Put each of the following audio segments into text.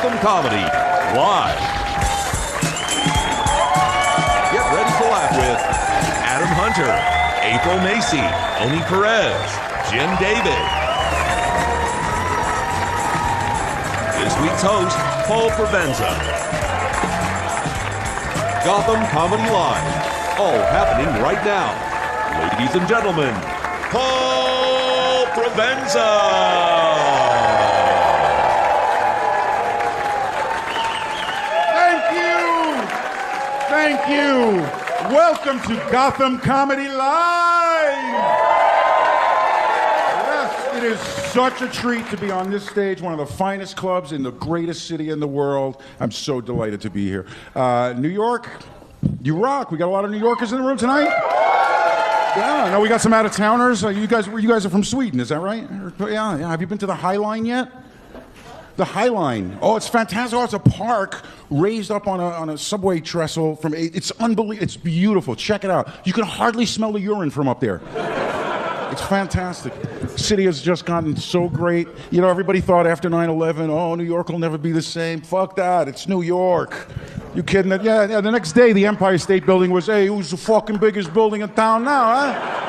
Gotham Comedy Live. Get ready to laugh with Adam Hunter, April Macy, Oni Perez, Jim David. This week's host, Paul Provenza. Gotham Comedy Live, all happening right now. Ladies and gentlemen, Paul Provenza. Thank you. Welcome to Gotham Comedy Live. Yes, it is such a treat to be on this stage, one of the finest clubs in the greatest city in the world. I'm so delighted to be here. New York, you rock. We got a lot of New Yorkers in the room tonight. Yeah, no, we got some out-of-towners. You guys are from Sweden, is that right? Yeah. Have you been to the High Line yet? The High Line. Oh, it's fantastic. Oh, it's a park raised up on a subway trestle. It's unbelievable. It's beautiful. Check it out. You can hardly smell the urine from up there. It's fantastic. The city has just gotten so great. You know, everybody thought after 9/11, oh, New York will never be the same. Fuck that. It's New York. You kidding? Yeah, the next day, the Empire State Building was, hey, who's the fucking biggest building in town now, huh?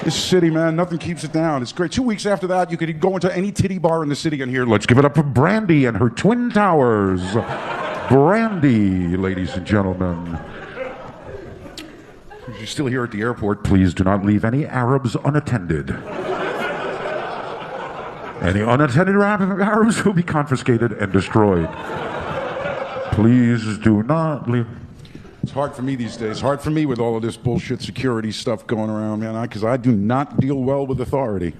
This city, man, nothing keeps it down. It's great. 2 weeks after that, you could go into any titty bar in the city and hear, let's give it up for Brandy and her Twin Towers. Brandy, ladies and gentlemen. If you're still here at the airport, please do not leave any Arabs unattended. Any unattended Arabs will be confiscated and destroyed. Please do not leave. It's hard for me these days. Hard for me with all of this bullshit security stuff going around, man, because I do not deal well with authority.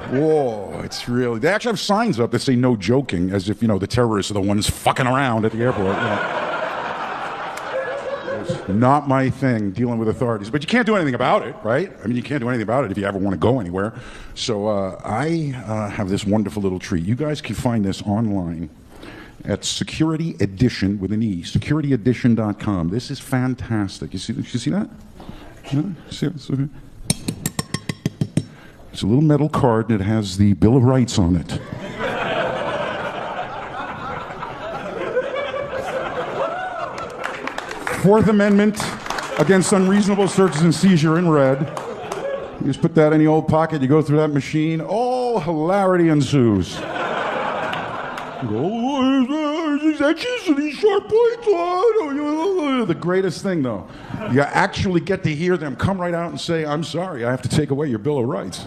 Whoa, it's really... They actually have signs up that say no joking, as if, you know, the terrorists are the ones fucking around at the airport. It's not my thing, dealing with authorities. But you can't do anything about it, right? I mean, you can't do anything about it if you ever want to go anywhere. So I have this wonderful little treat. You guys can find this online at Security Edition with an E, securityedition.com. This is fantastic. You see that? Yeah? See it? It's a little metal card and it has the Bill of Rights on it. Fourth Amendment against unreasonable searches and seizure in red. You just put that in the old pocket, you go through that machine, all hilarity ensues. These edges and these sharp points. The greatest thing, though, you actually get to hear them come right out and say, I'm sorry, I have to take away your Bill of Rights.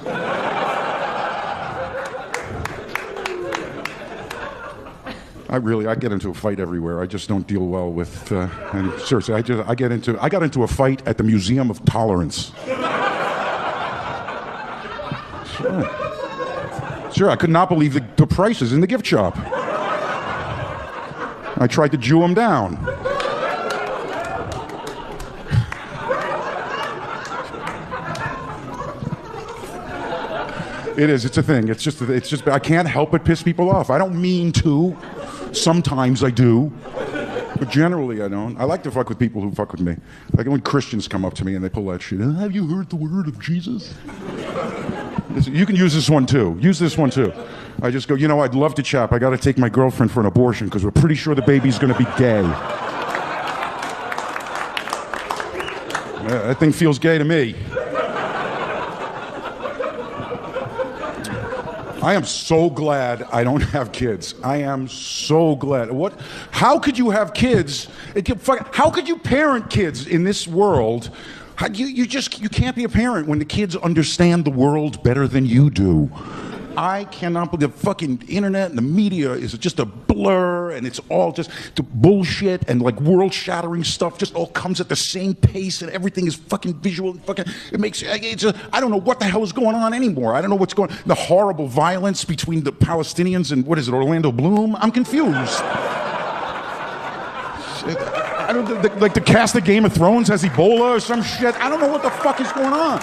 I get into a fight everywhere. I just don't deal well with, and seriously, I got into a fight at the Museum of Tolerance. Sure, I could not believe the prices in the gift shop. I tried to Jew him down. It's a thing. It's just, I can't help but piss people off. I don't mean to. Sometimes I do. But generally I don't. I like to fuck with people who fuck with me. Like when Christians come up to me and they pull that shit. Have you heard the word of Jesus? You can use this one too. Use this one too. I just go, you know, I'd love to chat. I got to take my girlfriend for an abortion because we're pretty sure the baby's going to be gay. That thing feels gay to me. I am so glad I don't have kids. I am so glad. How could you have kids? How could you parent kids in this world? You can't be a parent when the kids understand the world better than you do. I cannot believe the fucking internet and the media is just a blur, and it's all just the bullshit and like world-shattering stuff just all comes at the same pace, and everything is fucking visual. I don't know what the hell is going on anymore. I don't know what's going on. The horrible violence between the Palestinians and, what is it, Orlando Bloom? I'm confused. I don't like the cast of Game of Thrones has Ebola or some shit. I don't know what the fuck is going on.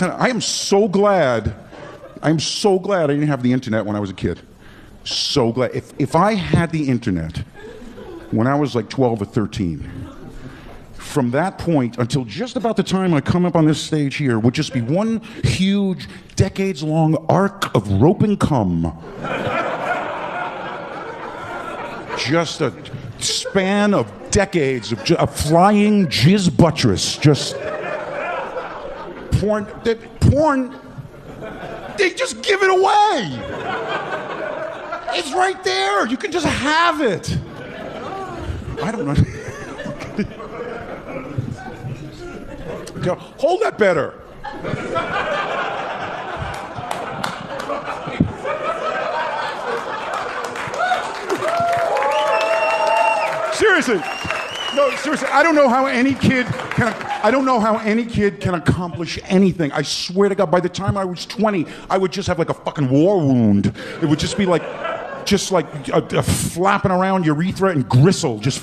I am so glad I didn't have the internet when I was a kid. So glad. If I had the internet when I was like 12 or 13, from that point until just about the time I come up on this stage here would just be one huge, decades-long arc of rope and cum. Just a span of decades of a flying jizz buttress. Just porn. They just give it away. It's right there. You can just have it. I don't know. Hold that better. Seriously. No, seriously, I don't know how any kid can accomplish anything. I swear to God, by the time I was 20, I would just have like a fucking war wound. It would just be like a flapping around urethra and gristle, just.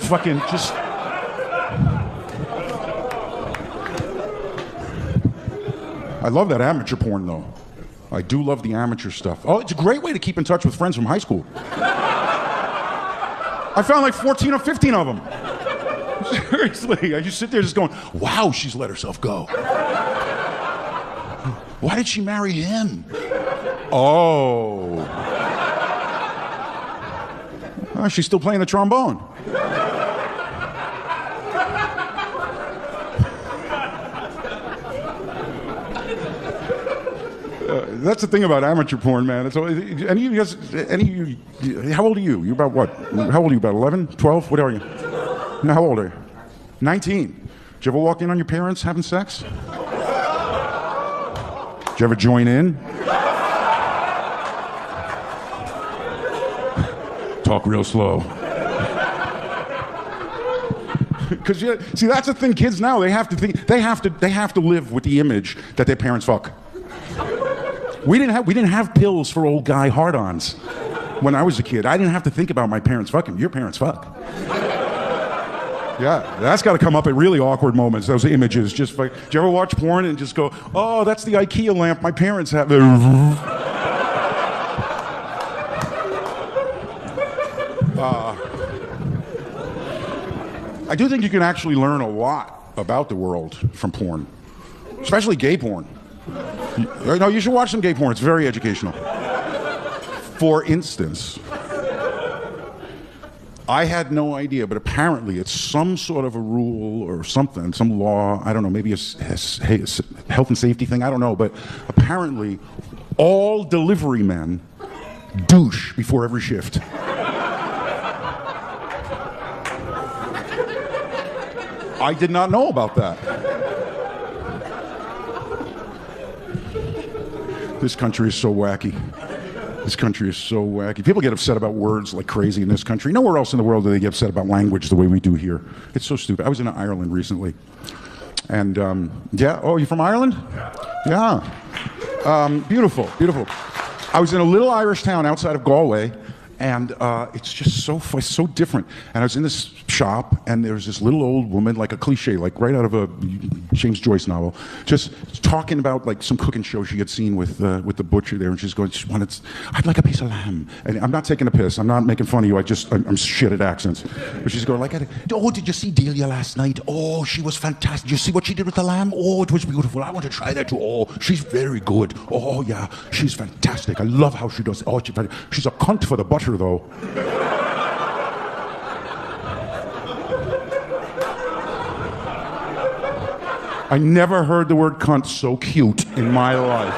I love that amateur porn, though. I do love the amateur stuff. Oh, it's a great way to keep in touch with friends from high school. I found like 14 or 15 of them. Seriously, I just sit there just going, wow, she's let herself go. Why did she marry him? Oh, she's still playing the trombone. That's the thing about amateur porn, man. It's always, how old are you? You're about what? How old are you? About 11, 12? What are you? No, how old are you? 19. Did you ever walk in on your parents having sex? Did you ever join in? Talk real slow. Because see, that's the thing. Kids now, they have to live with the image that their parents fuck. We didn't have pills for old guy hard-ons when I was a kid. I didn't have to think about my parents fucking. Your parents fuck. Yeah, that's got to come up at really awkward moments. Those images, just like, do you ever watch porn and just go, "Oh, that's the IKEA lamp my parents have." I do think you can actually learn a lot about the world from porn, especially gay porn. No, you should watch some gay porn. It's very educational. For instance, I had no idea, but apparently it's some sort of a rule or something, some law, I don't know, maybe a health and safety thing, I don't know, but apparently all delivery men douche before every shift. I did not know about that. This country is so wacky. This country is so wacky. People get upset about words like crazy in this country. Nowhere else in the world do they get upset about language the way we do here. It's so stupid. I was in Ireland recently. And, yeah. Oh, you from Ireland? Yeah. Beautiful, beautiful. I was in a little Irish town outside of Galway. And it's just so different. And I was in this shop, and there was this little old woman, like a cliche, like right out of a James Joyce novel, just talking about like some cooking show she had seen with the butcher there, and she's going, "I'd like a piece of lamb." And I'm not taking a piss. I'm not making fun of you. I'm shit at accents. But she's going like, "Oh, did you see Delia last night? Oh, she was fantastic. Did you see what she did with the lamb? Oh, it was beautiful. I want to try that too. Oh, she's very good. Oh yeah, she's fantastic. I love how she does it. Oh, she's a cunt for the butter, though." I never heard the word cunt so cute in my life.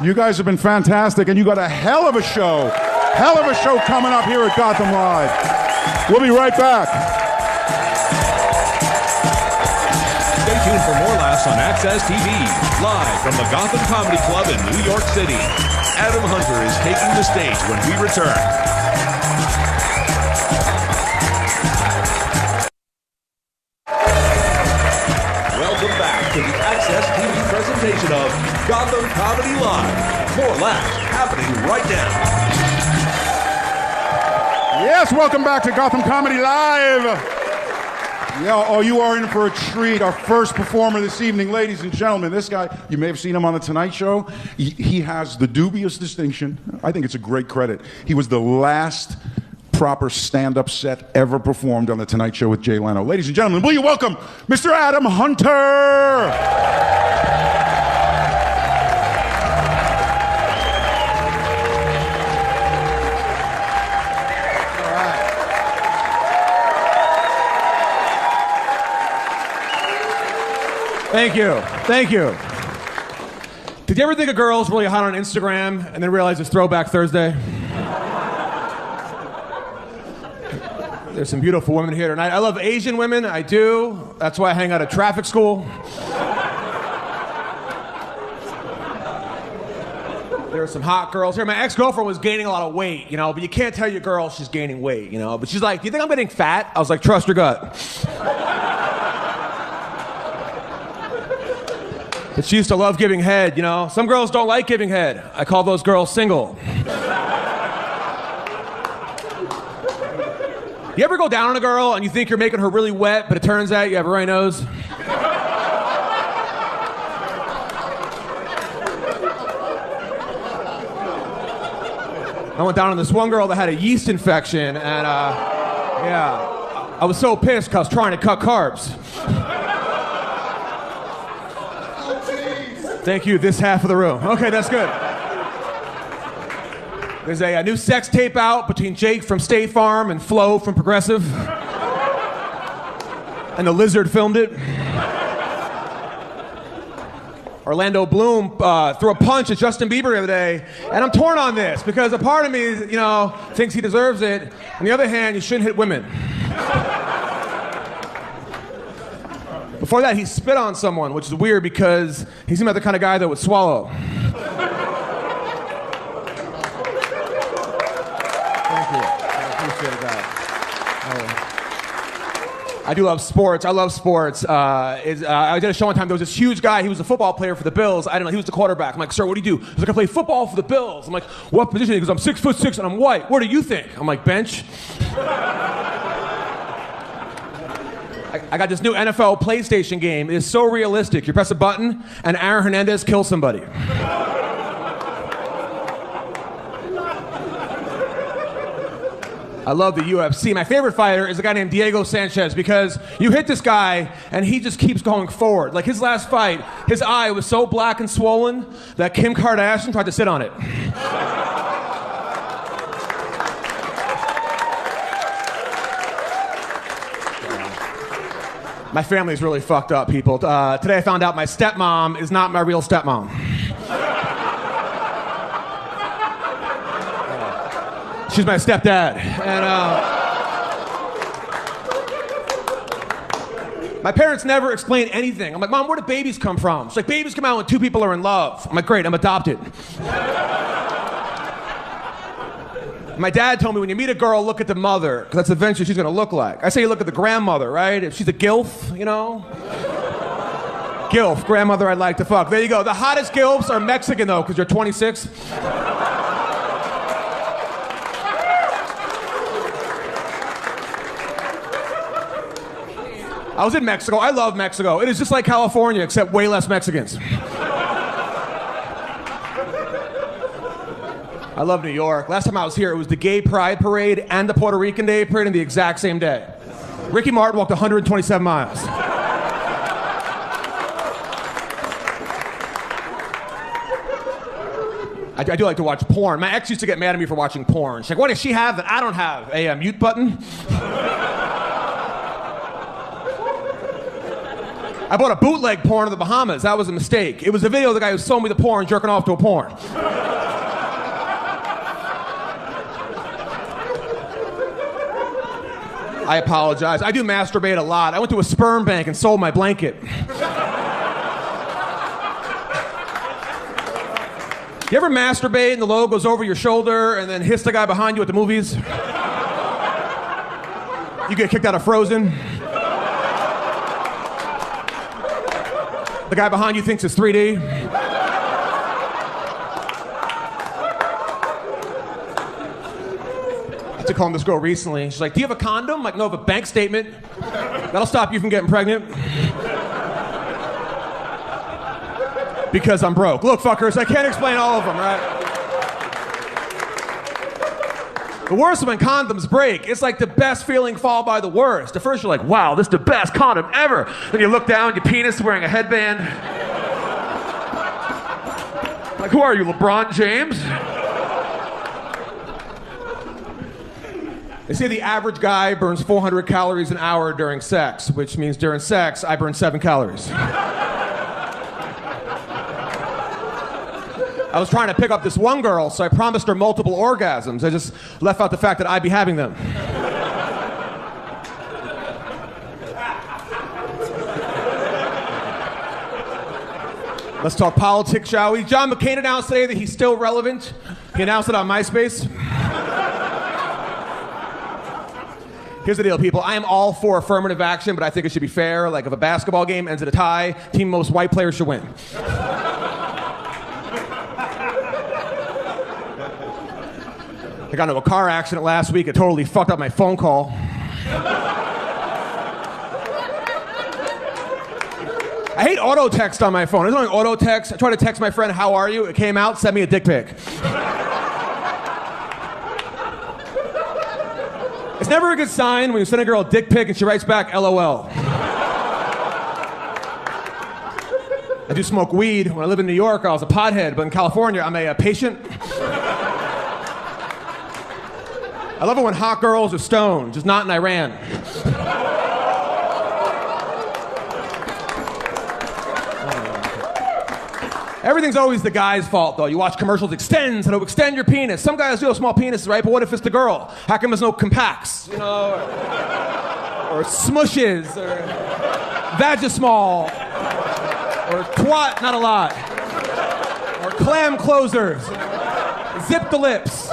You guys have been fantastic, and you got a hell of a show. Hell of a show coming up here at Gotham Live. We'll be right back. Stay tuned for more laughs on Access TV, live from the Gotham Comedy Club in New York City. Adam Hunter is taking the stage when we return. Welcome back to the Access TV presentation of Gotham Comedy Live. More laughs happening right now. Yes, welcome back to Gotham Comedy Live. Yeah, oh, you are in for a treat. Our first performer this evening, ladies and gentlemen. This guy, you may have seen him on The Tonight Show. He has the dubious distinction. I think it's a great credit. He was the last proper stand-up set ever performed on The Tonight Show with Jay Leno. Ladies and gentlemen, will you welcome Mr. Adam Hunter? Thank you. Thank you. Did you ever think a girl's really hot on Instagram and then realize it's Throwback Thursday? There's some beautiful women here tonight. I love Asian women, I do. That's why I hang out at traffic school. There are some hot girls here. My ex-girlfriend was gaining a lot of weight, you know, but you can't tell your girl she's gaining weight, you know. But she's like, do you think I'm getting fat? I was like, trust your gut. But she used to love giving head, you know. Some girls don't like giving head. I call those girls single. You ever go down on a girl and you think you're making her really wet, but it turns out you have a runny nose? I went down on this one girl that had a yeast infection, and I was so pissed because I was trying to cut carbs. Thank you, this half of the room. Okay, that's good. There's a new sex tape out between Jake from State Farm and Flo from Progressive. And the Lizard filmed it. Orlando Bloom threw a punch at Justin Bieber the other day, and I'm torn on this because a part of me, you know, thinks he deserves it. On the other hand, you shouldn't hit women. Before that, he spit on someone, which is weird because he seemed like the kind of guy that would swallow. Thank you. I appreciate that. I do love sports. I love sports. I did a show one time. There was this huge guy. He was a football player for the Bills. I don't know. He was the quarterback. I'm like, sir, what do you do? He's like, I play football for the Bills. I'm like, what position? He goes, I'm 6'6" and I'm white. What do you think? I'm like, bench. I got this new NFL PlayStation game. It is so realistic. You press a button, and Aaron Hernandez kills somebody. I love the UFC. My favorite fighter is a guy named Diego Sanchez because you hit this guy, and he just keeps going forward. Like his last fight, his eye was so black and swollen that Kim Kardashian tried to sit on it. My family's really fucked up, people. Today I found out my stepmom is not my real stepmom. She's my stepdad. And my parents never explained anything. I'm like, Mom, where do babies come from? She's like, babies come out when two people are in love. I'm like, great, I'm adopted. My dad told me when you meet a girl, look at the mother, because that's eventually she's going to look like. I say you look at the grandmother, right? If she's a gilf, you know? Gilf, grandmother I'd like to fuck. There you go. The hottest gilfs are Mexican, though, because you're 26. I was in Mexico. I love Mexico. It is just like California, except way less Mexicans. I love New York. Last time I was here, it was the Gay Pride Parade and the Puerto Rican Day Parade in the exact same day. Ricky Martin walked 127 miles. I do like to watch porn. My ex used to get mad at me for watching porn. She's like, what does she have that I don't have? A mute button? I bought a bootleg porn in the Bahamas. That was a mistake. It was a video of the guy who sold me the porn jerking off to a porn. I apologize. I do masturbate a lot. I went to a sperm bank and sold my blanket. You ever masturbate and the load goes over your shoulder and then hiss the guy behind you at the movies? You get kicked out of Frozen. The guy behind you thinks it's 3D. I had to call this girl recently. She's like, do you have a condom? I'm like, no, I have a bank statement. That'll stop you from getting pregnant. Because I'm broke. Look, fuckers, I can't explain all of them, right? The worst is when condoms break. It's like the best feeling followed by the worst. At first you're like, wow, this is the best condom ever. Then you look down, your penis is wearing a headband. Like, who are you, LeBron James? They say the average guy burns 400 calories an hour during sex, which means during sex, I burn 7 calories. I was trying to pick up this one girl, so I promised her multiple orgasms. I just left out the fact that I'd be having them. Let's talk politics, shall we? John McCain announced today that he's still relevant. He announced it on MySpace. Here's the deal, people. I am all for affirmative action, but I think it should be fair. Like if a basketball game ends in a tie, team most white players should win. I got into a car accident last week. It totally fucked up my phone call. I hate auto text on my phone. There's only auto text. I tried to text my friend, how are you? It came out, sent me a dick pic. It's never a good sign when you send a girl a dick pic and she writes back, LOL. I do smoke weed. When I live in New York, I was a pothead, but in California, I'm a patient. I love it when hot girls are stoned, just not in Iran. Everything's always the guy's fault, though. You watch commercials, extends, how to extend your penis. Some guys do have small penises, right? But what if it's the girl? How come there's no compacts, you know? Or smushes, or vagismall, or twat, not a lot. Or clam closers, zip the lips,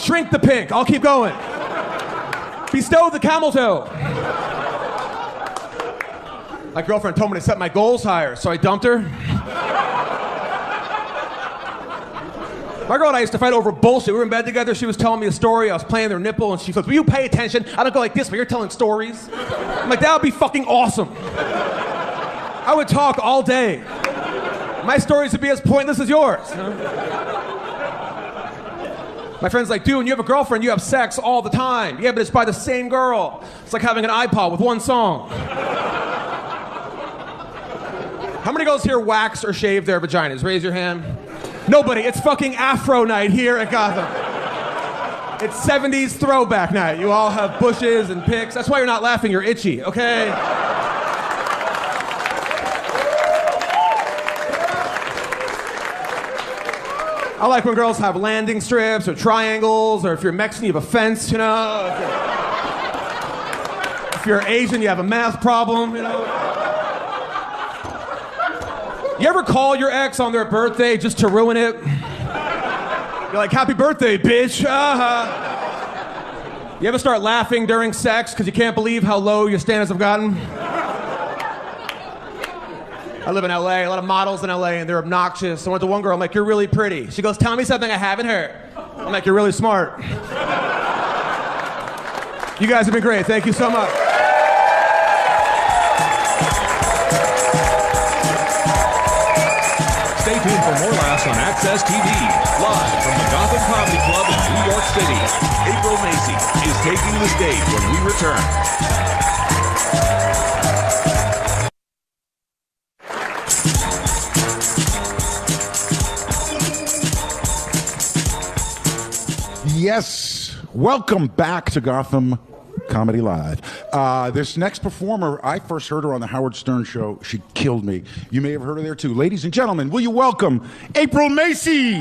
shrink the pink. I'll keep going. Bestow the camel toe. My girlfriend told me to set my goals higher, so I dumped her. My girl and I used to fight over bullshit. We were in bed together. She was telling me a story. I was playing their nipple, and she goes, will you pay attention? I don't go like this, but you're telling stories. I'm like, that would be fucking awesome. I would talk all day. My stories would be as pointless as yours. You know? My friend's like, dude, when you have a girlfriend, you have sex all the time. Yeah, but it's by the same girl. It's like having an iPod with one song. How many girls here wax or shave their vaginas? Raise your hand. Nobody. It's fucking Afro night here at Gotham. It's 70s throwback night. You all have bushes and pics. That's why you're not laughing. You're itchy, okay? I like when girls have landing strips or triangles, or if you're Mexican, you have a fence, you know? If you're Asian, you have a math problem, you know? You ever call your ex on their birthday just to ruin it? You're like, happy birthday, bitch. You ever start laughing during sex because you can't believe how low your standards have gotten? I live in LA, a lot of models in LA, and they're obnoxious. I went to one girl, I'm like, you're really pretty. She goes, tell me something I haven't heard. I'm like, you're really smart. You guys have been great. Thank you so much. Stay tuned for more laughs on Access TV. Live from the Gotham Comedy Club in New York City, April Macy is taking the stage when we return. Yes, welcome back to Gotham Comedy Live. This next performer, I first heard her on the Howard Stern Show. She killed me. You may have heard her there too. Ladies and gentlemen, will you welcome April Macy?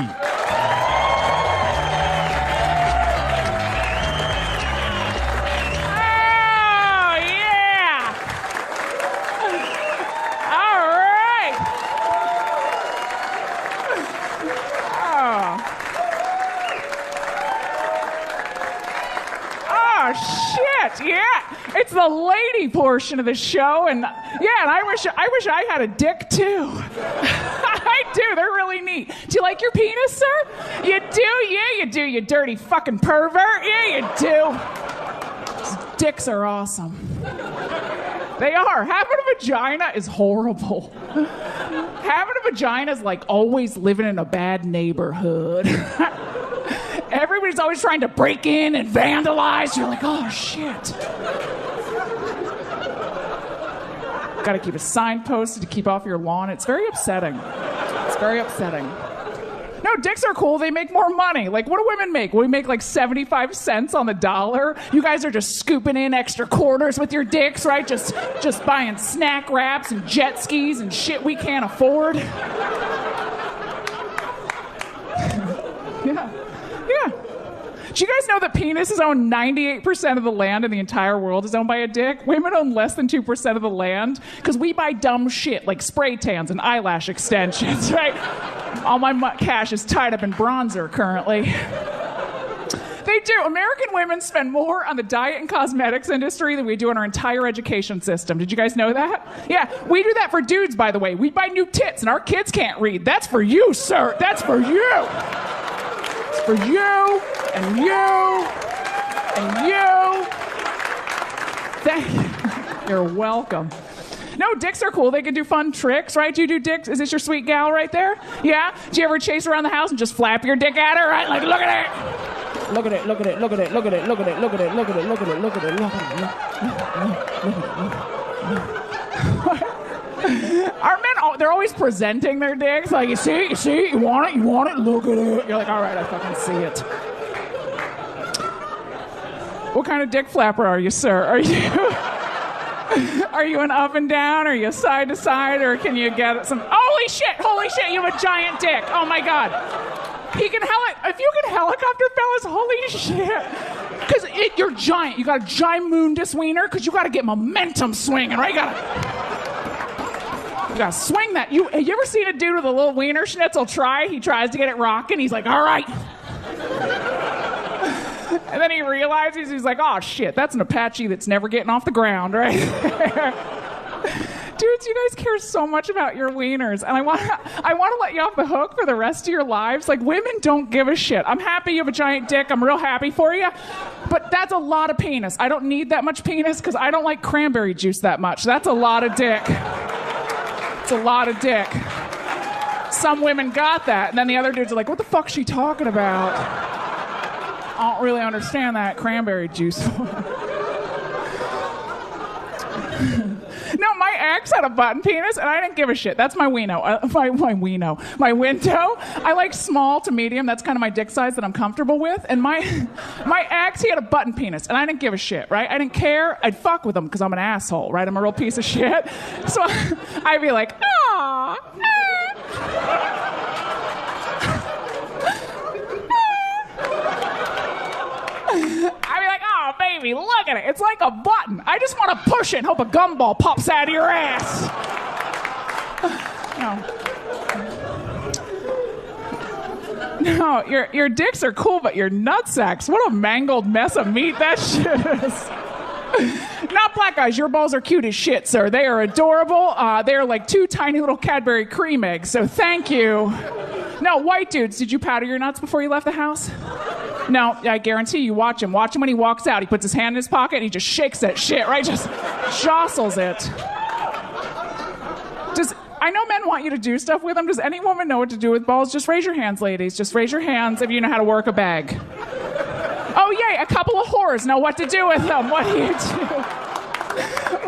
It's the lady portion of the show, and yeah, and I wish I had a dick too. I do. They're really neat. Do you like your penis, sir? You do? Yeah, you do. You dirty fucking pervert. Yeah, you do. Dicks are awesome. They are. Having a vagina is horrible. Having a vagina is like always living in a bad neighborhood. everybody's always trying to break in and vandalize. You're like, oh, shit. Got to keep a sign posted to keep off your lawn. It's very upsetting. It's very upsetting. No, dicks are cool. They make more money. Like, what do women make? We make like 75 cents on the dollar. You guys are just scooping in extra quarters with your dicks, right? Just buying snack wraps and jet skis and shit we can't afford. Yeah. Do you guys know that penises own 98% of the land in the entire world is owned by a dick? Women own less than 2% of the land because we buy dumb shit like spray tans and eyelash extensions, right? All my cash is tied up in bronzer currently. They do. American women spend more on the diet and cosmetics industry than we do on our entire education system. Did you guys know that? Yeah, we do that for dudes, by the way. We buy new tits and our kids can't read. That's for you, sir. That's for you. It's for you and you and you. Thank you. You're welcome. No, dicks are cool. They can do fun tricks, right? Do you do dicks? Is this your sweet gal right there? Yeah? Do you ever chase around the house and just flap your dick at her, right? Like, look at it. Look at it, look at it, look at it, look at it, look at it, look at it, look at it, look at it, look at it, look at it. Our men, they're always presenting their dicks. Like, you see, you want it, look at it. You're like, all right, I fucking see it. What kind of dick flapper are you, sir? Are you an up and down? Are you side to side? Or can you get some... Holy shit, you have a giant dick. Oh my God. If you can helicopter, fellas, holy shit. Because you're giant. You got a giant Mundus wiener because you got to get momentum swinging, right? You got to swing that. You ever seen a dude with a little wiener schnitzel try? He tries to get it rocking. He's like, all right. And then he realizes, he's like, oh shit, that's an Apache that's never getting off the ground, right? Dudes, you guys care so much about your wieners, and I want to let you off the hook for the rest of your lives. Like, women don't give a shit. I'm happy you have a giant dick. I'm real happy for you. But that's a lot of penis. I don't need that much penis because I don't like cranberry juice that much. That's a lot of dick. It's a lot of dick. Some women got that, and then the other dudes are like, what the fuck's she talking about? I don't really understand that cranberry juice. No, my ex had a button penis, and I didn't give a shit. That's my wiener. My window. I like small to medium. That's kind of my dick size that I'm comfortable with. And my ex, he had a button penis, and I didn't give a shit, right? I didn't care. I'd fuck with him because I'm an asshole, right? I'm a real piece of shit. So I'd be like, ah. I'd be like, oh, baby, look at it. It's like a button. I just want to push it and hope a gumball pops out of your ass. No, your dicks are cool, but your nutsacks, what a mangled mess of meat that shit is. Not black guys. Your balls are cute as shit, sir. They are adorable. They are like 2 tiny little Cadbury cream eggs, so thank you. No, white dudes, did you powder your nuts before you left the house? No, I guarantee you, watch him. Watch him when he walks out. He puts his hand in his pocket and he just shakes that shit, right? Just jostles it. I know men want you to do stuff with them. Does any woman know what to do with balls? Just raise your hands, ladies. Just raise your hands if you know how to work a bag. Oh, yay, a couple of whores know what to do with them. What do you do?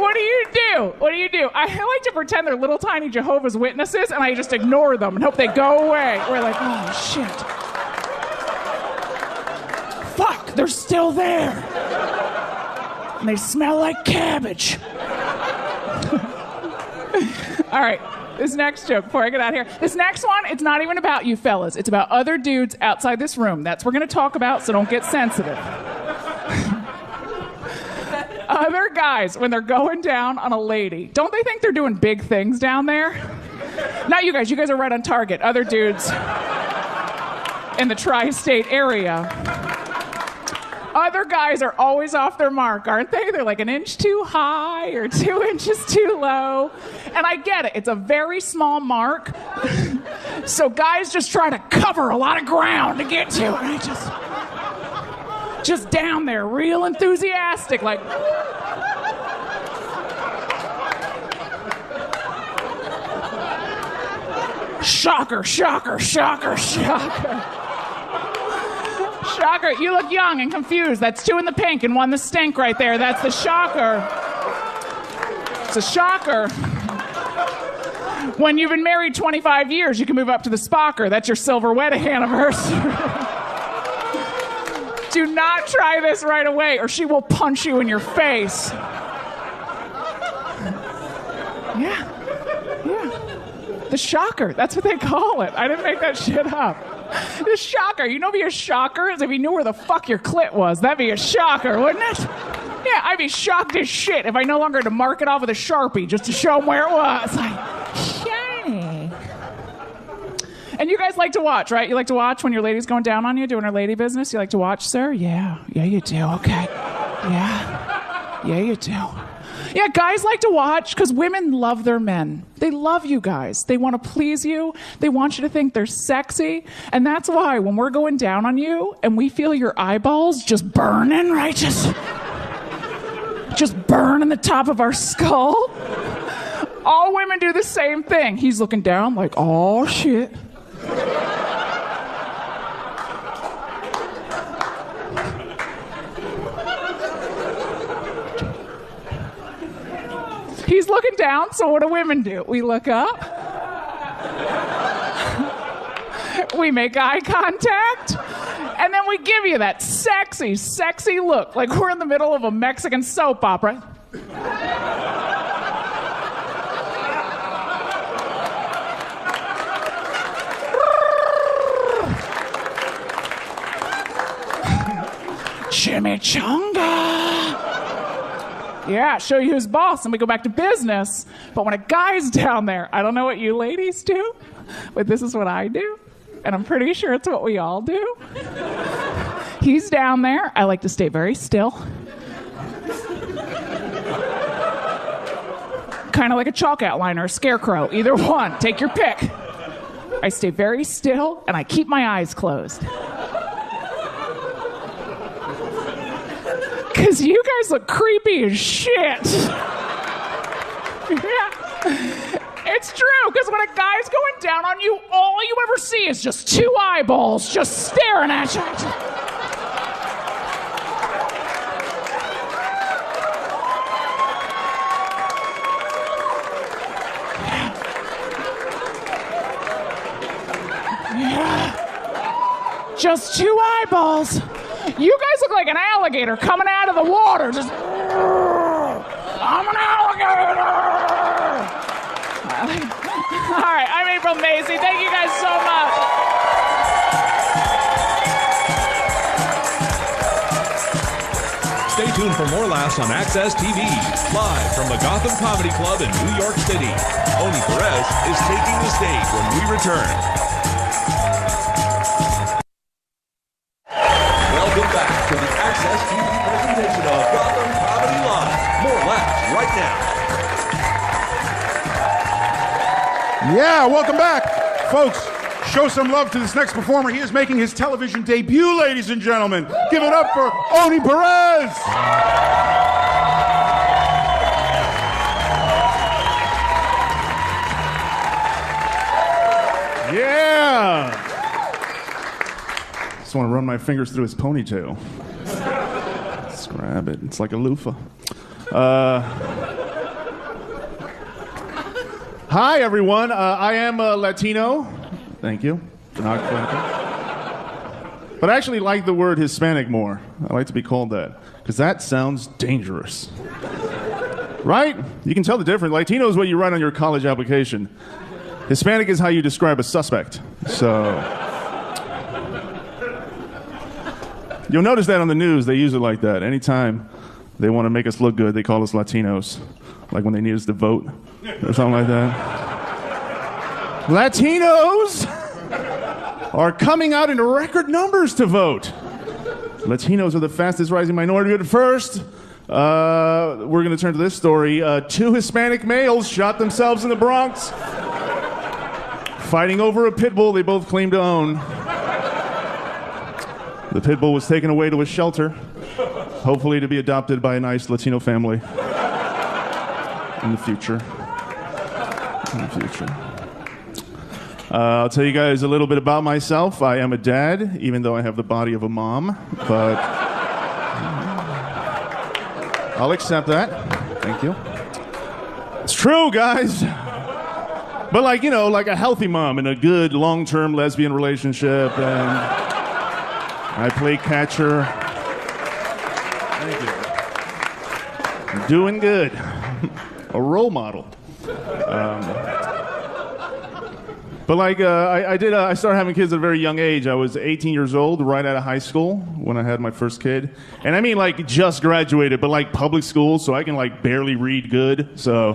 What do you do? What do you do? I like to pretend they're little tiny Jehovah's Witnesses, and I just ignore them and hope they go away. We're like, oh, shit. Fuck, they're still there. And they smell like cabbage. All right, this next joke before I get out of here. This next one, it's not even about you fellas. It's about other dudes outside this room. That's what we're going to talk about, so don't get sensitive. Other guys, when they're going down on a lady, don't they think they're doing big things down there? Not you guys. You guys are right on target. Other dudes in the tri-state area. Other guys are always off their mark, aren't they? They're like an inch too high or 2 inches too low. And I get it. It's a very small mark. So guys just try to cover a lot of ground to get to it. Right? Just down there, real enthusiastic, like... Shocker, shocker, shocker, shocker. Shocker. You look young and confused. That's 2 in the pink and 1 the stink right there. That's the shocker. It's a shocker. When you've been married 25 years, you can move up to the spocker. That's your silver wedding anniversary. Do not try this right away or she will punch you in your face. Yeah. The shocker. That's what they call it. I didn't make that shit up. The shocker. You know what would be a shocker is if you knew where the fuck your clit was. That'd be a shocker, wouldn't it? Yeah, I'd be shocked as shit if I no longer had to mark it off with a Sharpie just to show them where it was. Like, shiny. And you guys like to watch, right? You like to watch when your lady's going down on you, doing her lady business? You like to watch, sir? Yeah, you do. Okay. Yeah, you do. Yeah, guys like to watch because women love their men. They love you guys. They want to please you. They want you to think they're sexy. And that's why when we're going down on you and we feel your eyeballs just burning, right? Just burning the top of our skull. All women do the same thing. He's looking down like, oh, shit. He's looking down, so what do women do? We look up. We make eye contact. And then we give you that sexy, sexy look, like we're in the middle of a Mexican soap opera. Chimichanga. Yeah, show you who's boss, and we go back to business. But when a guy's down there, I don't know what you ladies do, but this is what I do. And I'm pretty sure it's what we all do. He's down there. I like to stay very still. Kind of like a chalk outline or a scarecrow. Either one. Take your pick. I stay very still, and I keep my eyes closed. Because you guys look creepy as shit. Yeah. It's true, because when a guy's going down on you, all you ever see is just 2 eyeballs just staring at you. Yeah. Just 2 eyeballs. You guys look like an alligator coming out of the water. Just, I'm an alligator. All right, I'm April Macy. Thank you guys so much. Stay tuned for more laughs on Access TV. Live from the Gotham Comedy Club in New York City. Oni Perez is taking the stage when we return. Welcome back to the Access TV presentation of Gotham Comedy Live. More laughs right now. Yeah, welcome back. Folks, show some love to this next performer. He is making his television debut, ladies and gentlemen. Give it up for Oni Perez. Yeah. Just want to run my fingers through his ponytail. Just grab it. It's like a loofah. Hi, everyone. I am Latino. Thank you. But I actually like the word Hispanic more. I like to be called that because that sounds dangerous. Right? You can tell the difference. Latino is what you write on your college application. Hispanic is how you describe a suspect. So you'll notice that on the news, they use it like that. Anytime they want to make us look good, they call us Latinos. Like when they need us to vote or something like that. Latinos are coming out in record numbers to vote. Latinos are the fastest rising minority. But first, we're going to turn to this story. 2 Hispanic males shot themselves in the Bronx, fighting over a pit bull they both claim to own. The pit bull was taken away to a shelter, hopefully to be adopted by a nice Latino family in the future. I'll tell you guys a little bit about myself. I am a dad, even though I have the body of a mom, but I'll accept that. Thank you. It's true, guys. But like, you know, like a healthy mom in a good long-term lesbian relationship, and I play catcher. Thank you. I'm doing good. A role model. But like, I started having kids at a very young age. I was 18 years old, right out of high school, when I had my first kid. And I mean, like, just graduated, but like public school, so I can like barely read good. So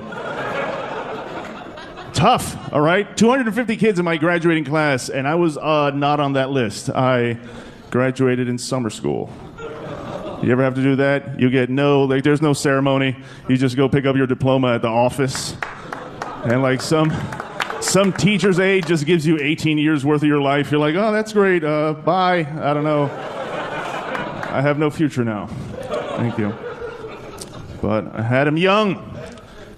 tough, all right? 250 kids in my graduating class, and I was not on that list. I graduated in summer school. You ever have to do that? You get there's no ceremony. You just go pick up your diploma at the office, and like some teacher's aide just gives you 18 years worth of your life. You're like, oh, that's great. Bye. I don't know. I have no future now. Thank you. But I had him young.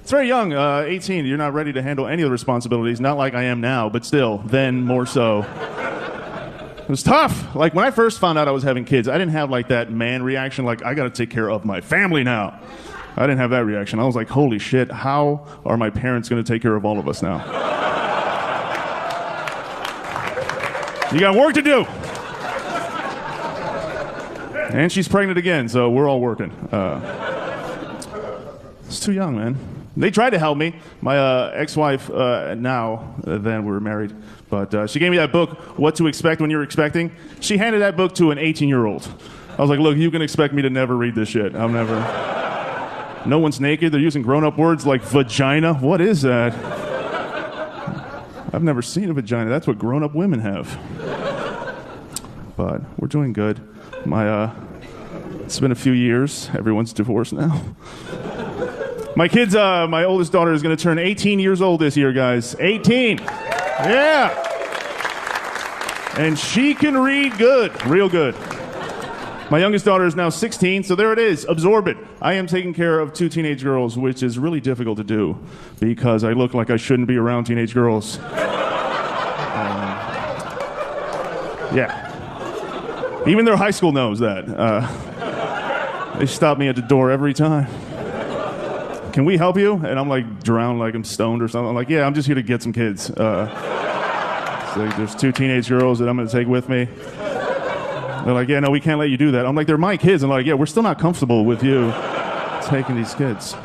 It's very young, 18. You're not ready to handle any of the responsibilities. Not like I am now, but still, then more so. It was tough. Like, when I first found out I was having kids, I didn't have, like, that man reaction, like, I gotta take care of my family now. I didn't have that reaction. I was like, holy shit, how are my parents gonna take care of all of us now? You got work to do. And she's pregnant again, so we're all working. It's too young, man. They tried to help me. My ex-wife, then we were married, but she gave me that book, What to Expect When You're Expecting. She handed that book to an 18-year-old. I was like, look, you can expect me to never read this shit. I'm never... No one's naked. They're using grown-up words like vagina. What is that? I've never seen a vagina. That's what grown-up women have. But we're doing good. It's been a few years. Everyone's divorced now. My kids, my oldest daughter is going to turn 18 years old this year, guys. 18. Yeah. And she can read good. Real good. My youngest daughter is now 16, so there it is. Absorb it. I am taking care of 2 teenage girls, which is really difficult to do because I look like I shouldn't be around teenage girls. Yeah. Even their high school knows that. They stop me at the door every time. Can we help you? And I'm like drowned, like I'm stoned or something. I'm like, yeah, I'm just here to get some kids. So there's 2 teenage girls that I'm going to take with me. They're like, yeah, no, we can't let you do that. I'm like, they're my kids. I'm like, yeah, we're still not comfortable with you taking these kids.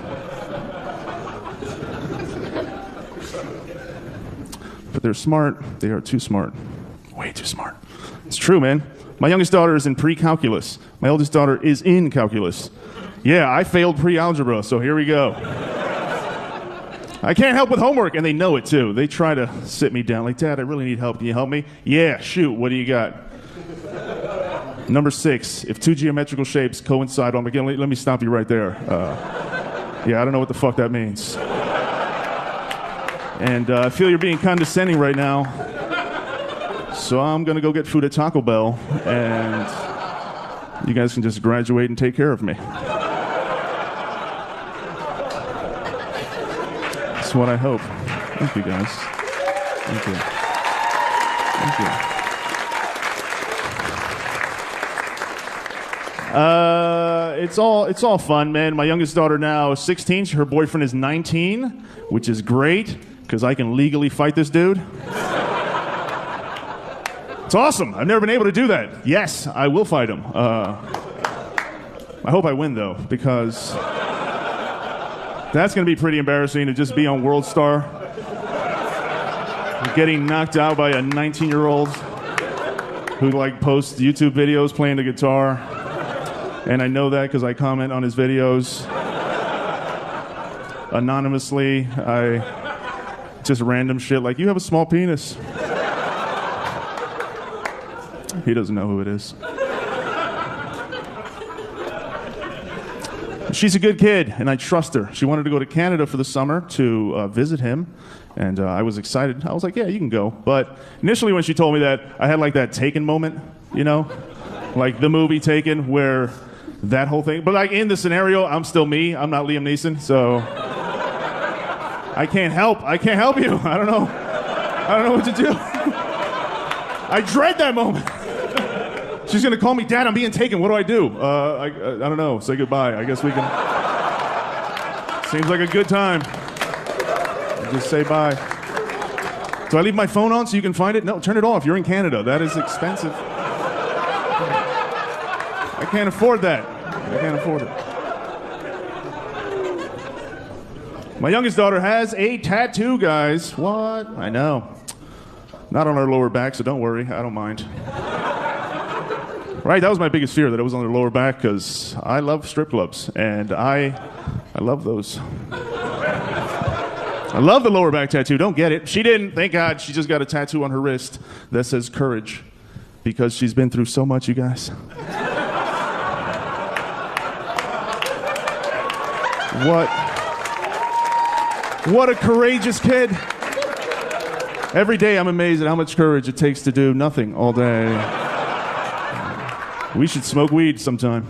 But they're smart. They are too smart. Way too smart. It's true, man. My youngest daughter is in pre-calculus. My oldest daughter is in calculus. Yeah, I failed pre-algebra, so here we go. I can't help with homework, and they know it, too. They try to sit me down, like, Dad, I really need help. Can you help me? Yeah, shoot, what do you got? Number 6, if 2 geometrical shapes coincide, I'm like, let me stop you right there. Yeah, I don't know what the fuck that means. And I feel you're being condescending right now, so I'm going to go get food at Taco Bell, and you guys can just graduate and take care of me. That's what I hope. Thank you, guys. Thank you. Thank you. It's all fun, man. My youngest daughter now is 16. Her boyfriend is 19, which is great because I can legally fight this dude. It's awesome. I've never been able to do that. Yes, I will fight him. I hope I win, though, because that's going to be pretty embarrassing to just be on World Star, getting knocked out by a 19-year-old who like posts YouTube videos playing the guitar. And I know that because I comment on his videos anonymously. Just random shit like, you have a small penis. He doesn't know who it is. She's a good kid, and I trust her. She wanted to go to Canada for the summer to visit him, and I was excited. I was like, yeah, you can go. But initially when she told me that, I had like that Taken moment, you know? Like the movie Taken, where that whole thing. But like in the scenario, I'm still me. I'm not Liam Neeson, so I can't help you. I don't know. I don't know what to do. I dread that moment. She's gonna call me, Dad, I'm being taken. What do I do? I don't know. Say goodbye. I guess we can. Seems like a good time. Just say bye. Do I leave my phone on so you can find it? No, turn it off. You're in Canada. That is expensive. I can't afford that. I can't afford it. My youngest daughter has a tattoo, guys. What? I know. Not on her lower back, so don't worry. I don't mind. Right, that was my biggest fear, that it was on her lower back, because I love strip clubs, and I love those. I love the lower back tattoo. Don't get it. She didn't. Thank God. She just got a tattoo on her wrist that says courage, because she's been through so much, you guys. What a courageous kid. Every day I'm amazed at how much courage it takes to do nothing all day. We should smoke weed sometime.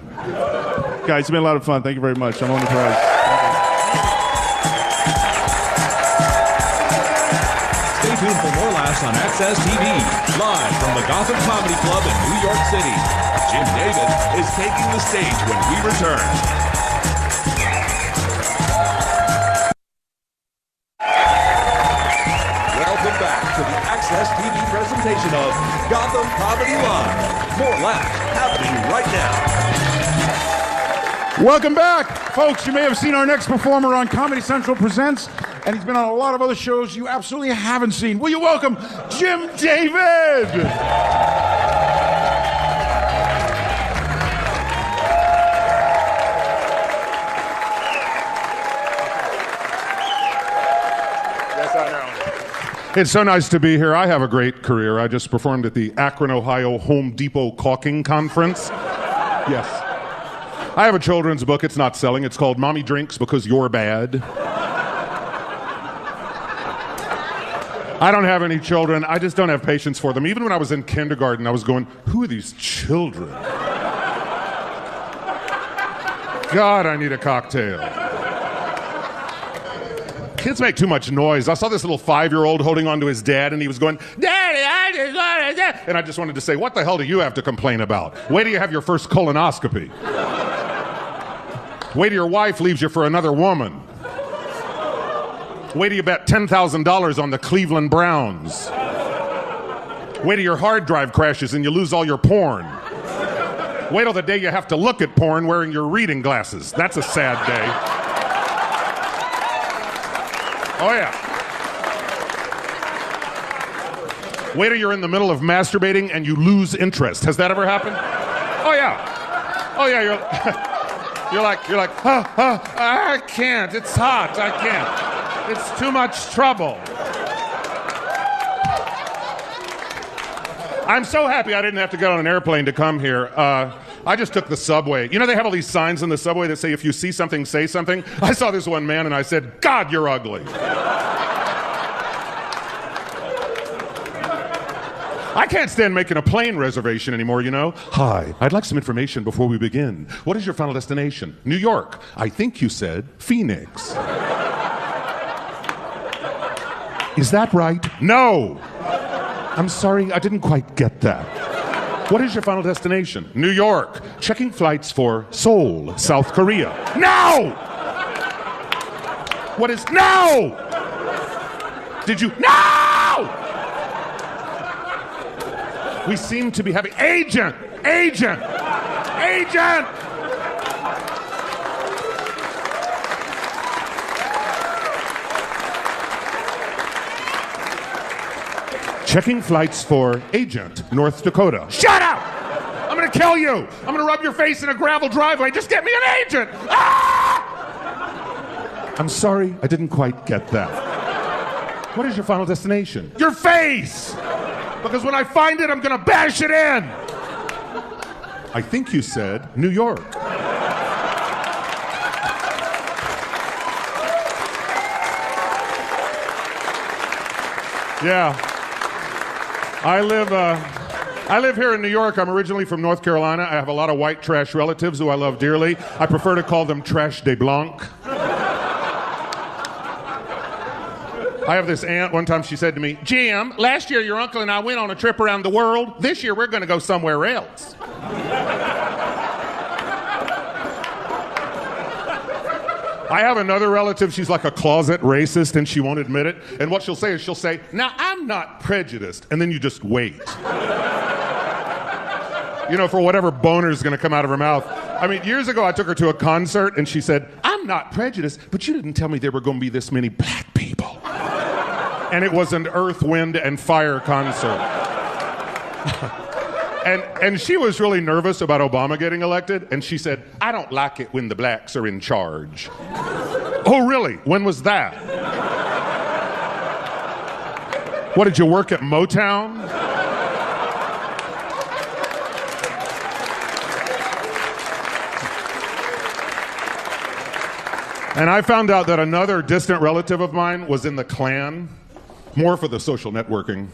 Guys, it's been a lot of fun. Thank you very much. I'm on the prize. Stay tuned for more laughs on Access TV, live from the Gotham Comedy Club in New York City. Jim David is taking the stage when we return. Welcome back to the Access TV presentation of Gotham Comedy Live. More laughs happening right now. Welcome back. Folks, you may have seen our next performer on Comedy Central Presents, and he's been on a lot of other shows you absolutely haven't seen. Will you welcome Jim David? It's so nice to be here. I have a great career. I just performed at the Akron, Ohio Home Depot Caulking Conference. Yes. I have a children's book. It's not selling. It's called Mommy Drinks Because You're Bad. I don't have any children. I just don't have patience for them. Even when I was in kindergarten, I was going, who are these children? God, I need a cocktail. Kids make too much noise. I saw this little 5-year-old holding on to his dad, and he was going, Daddy, I just want to... And I just wanted to say, what the hell do you have to complain about? Wait till you have your first colonoscopy. Wait till your wife leaves you for another woman. Wait till you bet $10,000 on the Cleveland Browns. Wait till your hard drive crashes and you lose all your porn. Wait till the day you have to look at porn wearing your reading glasses. That's a sad day. Oh, yeah. Wait till you're in the middle of masturbating and you lose interest. Has that ever happened? Oh, yeah. Oh, yeah, you're like, I can't. It's hot. I can't. It's too much trouble. I'm so happy I didn't have to get on an airplane to come here. I just took the subway. You know, they have all these signs in the subway that say, if you see something, say something. I saw this one man and I said, God, you're ugly. I can't stand making a plane reservation anymore, you know. Hi, I'd like some information before we begin. What is your final destination? New York. I think you said Phoenix. Is that right? No. I'm sorry, I didn't quite get that. What is your final destination? New York. Checking flights for Seoul, South Korea. No! What is no? Did you? No! We seem to be having agent. Checking flights for Agent, North Dakota. Shut up! I'm gonna kill you! I'm gonna rub your face in a gravel driveway. Just get me an agent! Ah! I'm sorry, I didn't quite get that. What is your final destination? Your face! Because when I find it, I'm gonna bash it in! I think you said New York. Yeah. I live here in New York. I'm originally from North Carolina. I have a lot of white trash relatives who I love dearly. I prefer to call them trash de blanc. I have this aunt, one time she said to me, Jim, last year your uncle and I went on a trip around the world. This year we're going to go somewhere else. I have another relative, she's like a closet racist and she won't admit it. And what she'll say is she'll say, now I'm not prejudiced. And then you just wait. You know, for whatever boner's going to come out of her mouth. I mean, years ago I took her to a concert and she said, I'm not prejudiced, but you didn't tell me there were going to be this many black people. And it was an Earth, Wind, and Fire concert. And she was really nervous about Obama getting elected, and she said, I don't like it when the blacks are in charge. Oh, really? When was that? What, did you work at Motown? And I found out that another distant relative of mine was in the Klan, more for the social networking.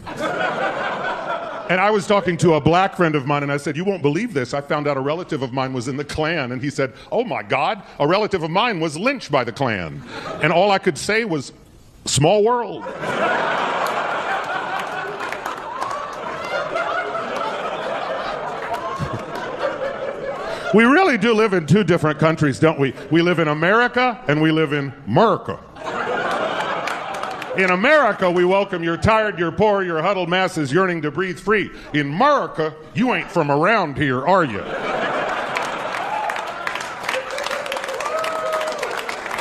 And I was talking to a black friend of mine, and I said, you won't believe this. I found out a relative of mine was in the Klan. And he said, oh my God, a relative of mine was lynched by the Klan. And all I could say was, small world. We really do live in two different countries, don't we? We live in America, and we live in Merca. In America, we welcome your tired, your poor, your huddled masses yearning to breathe free. In America, you ain't from around here, are you?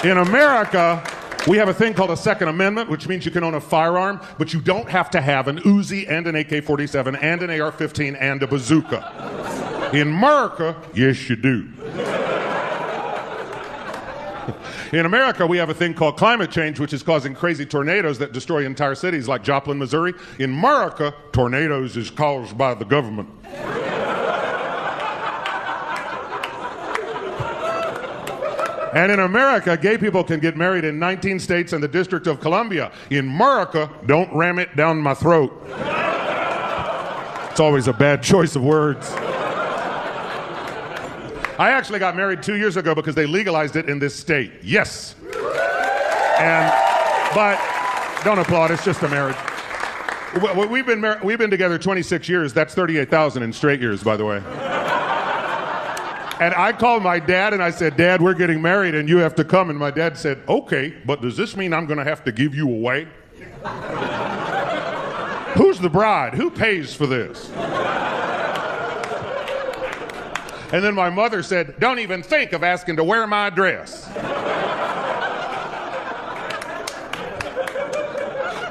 In America, we have a thing called a Second Amendment, which means you can own a firearm, but you don't have to have an Uzi and an AK-47 and an AR-15 and a bazooka. In America, yes, you do. In America, we have a thing called climate change, which is causing crazy tornadoes that destroy entire cities like Joplin, Missouri. In America, tornadoes is caused by the government. And in America, gay people can get married in 19 states and the District of Columbia. In America, don't ram it down my throat. It's always a bad choice of words. I actually got married 2 years ago because they legalized it in this state. Yes. But don't applaud, it's just a marriage. We've been together 26 years. That's 38,000 in straight years, by the way. And I called my dad and I said, Dad, we're getting married and you have to come. And my dad said, okay, but does this mean I'm going to have to give you away? Who's the bride? Who pays for this? And then my mother said, don't even think of asking to wear my dress.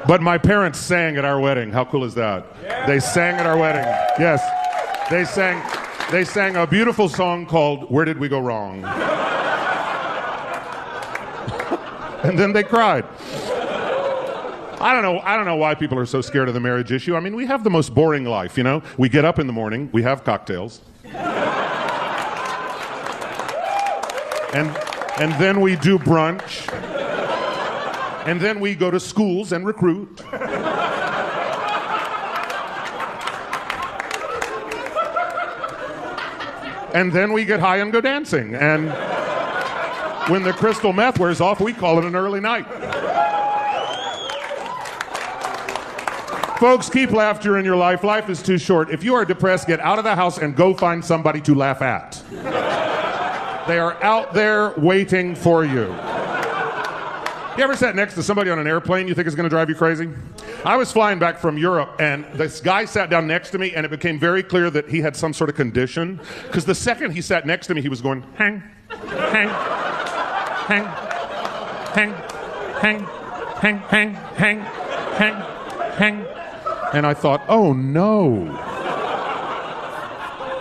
But my parents sang at our wedding. How cool is that? Yeah. They sang at our wedding. Yes. They sang a beautiful song called Where Did We Go Wrong? And then they cried. I don't know why people are so scared of the marriage issue. I mean, we have the most boring life, you know? We get up in the morning, we have cocktails. And then we do brunch. And then we go to schools and recruit. And then we get high and go dancing. And when the crystal meth wears off, we call it an early night. Folks, keep laughter in your life. Life is too short. If you are depressed, get out of the house and go find somebody to laugh at. They are out there waiting for you. You ever sat next to somebody on an airplane you think is going to drive you crazy? I was flying back from Europe, and this guy sat down next to me, and it became very clear that he had some sort of condition. Because the second he sat next to me, he was going, hang, hang, hang, hang, hang, hang, hang, hang, hang, hang. And I thought, oh no.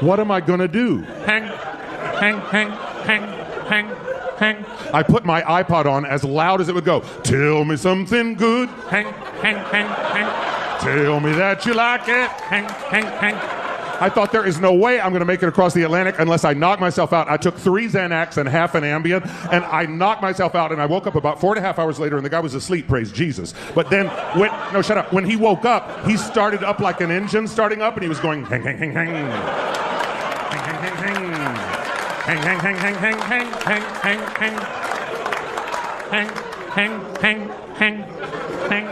What am I going to do? Hang, hang, hang, hang, hang, hang. I put my iPod on as loud as it would go. Tell me something good. Hang, hang, hang, hang. Tell me that you like it. Hang, hang, hang. I thought there is no way I'm going to make it across the Atlantic unless I knock myself out. I took 3 Xanax and half an Ambien, and I knocked myself out, and I woke up about 4.5 hours later, and the guy was asleep, praise Jesus. But then, no, shut up. When he woke up, he started up like an engine starting up, and he was going, hang, hang, hang, hang. Hang, hang, hang, hang. Hang, hang, hang, hang, hang, hang, hang, hang, hang. Hang, hang, hang, hang. hang.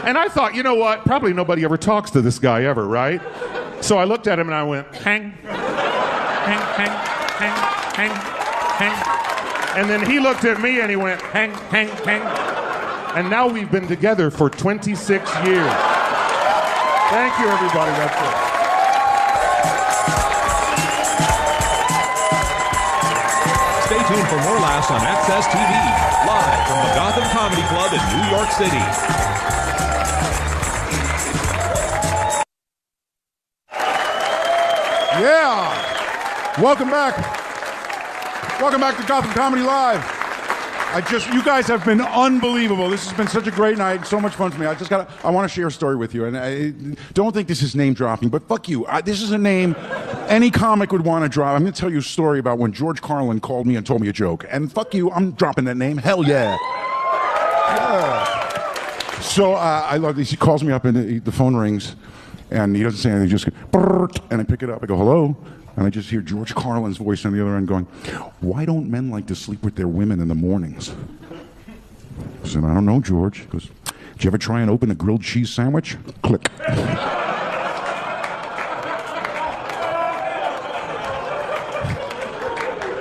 And I thought, you know what? Probably nobody ever talks to this guy ever, right? So I looked at him and I went, hang, hang, hang, hang, hang, hang. And then he looked at me and he went, hang, hang, hang. And now we've been together for 26 years. Thank you, everybody. That's it. Stay tuned for more laughs on Access TV, live from the Gotham Comedy Club in New York City. Yeah! Welcome back. Welcome back to Gotham Comedy Live. You guys have been unbelievable. This has been such a great night, so much fun for me. I want to share a story with you, and I don't think this is name dropping, but fuck you. This is a name any comic would want to drop. I'm going to tell you a story about when George Carlin called me and told me a joke, and fuck you, I'm dropping that name. Hell yeah. Yeah. So I love this. He calls me up, and the phone rings, and he doesn't say anything. He just goes, and I pick it up. I go, hello. And I just hear George Carlin's voice on the other end going, why don't men like to sleep with their women in the mornings? I said, I don't know, George. He goes, did you ever try and open a grilled cheese sandwich? Click.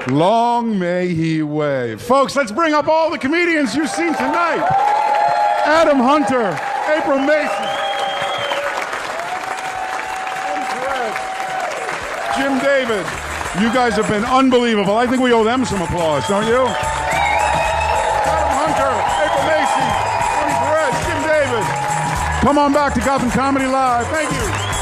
Long may he wave. Folks, let's bring up all the comedians you've seen tonight. Adam Hunter, April Mason, Jim David. You guys have been unbelievable. I think we owe them some applause, don't you? Adam Hunter, April Mason, Tony Perez, Jim David. Come on back to Gotham Comedy Live. Thank you.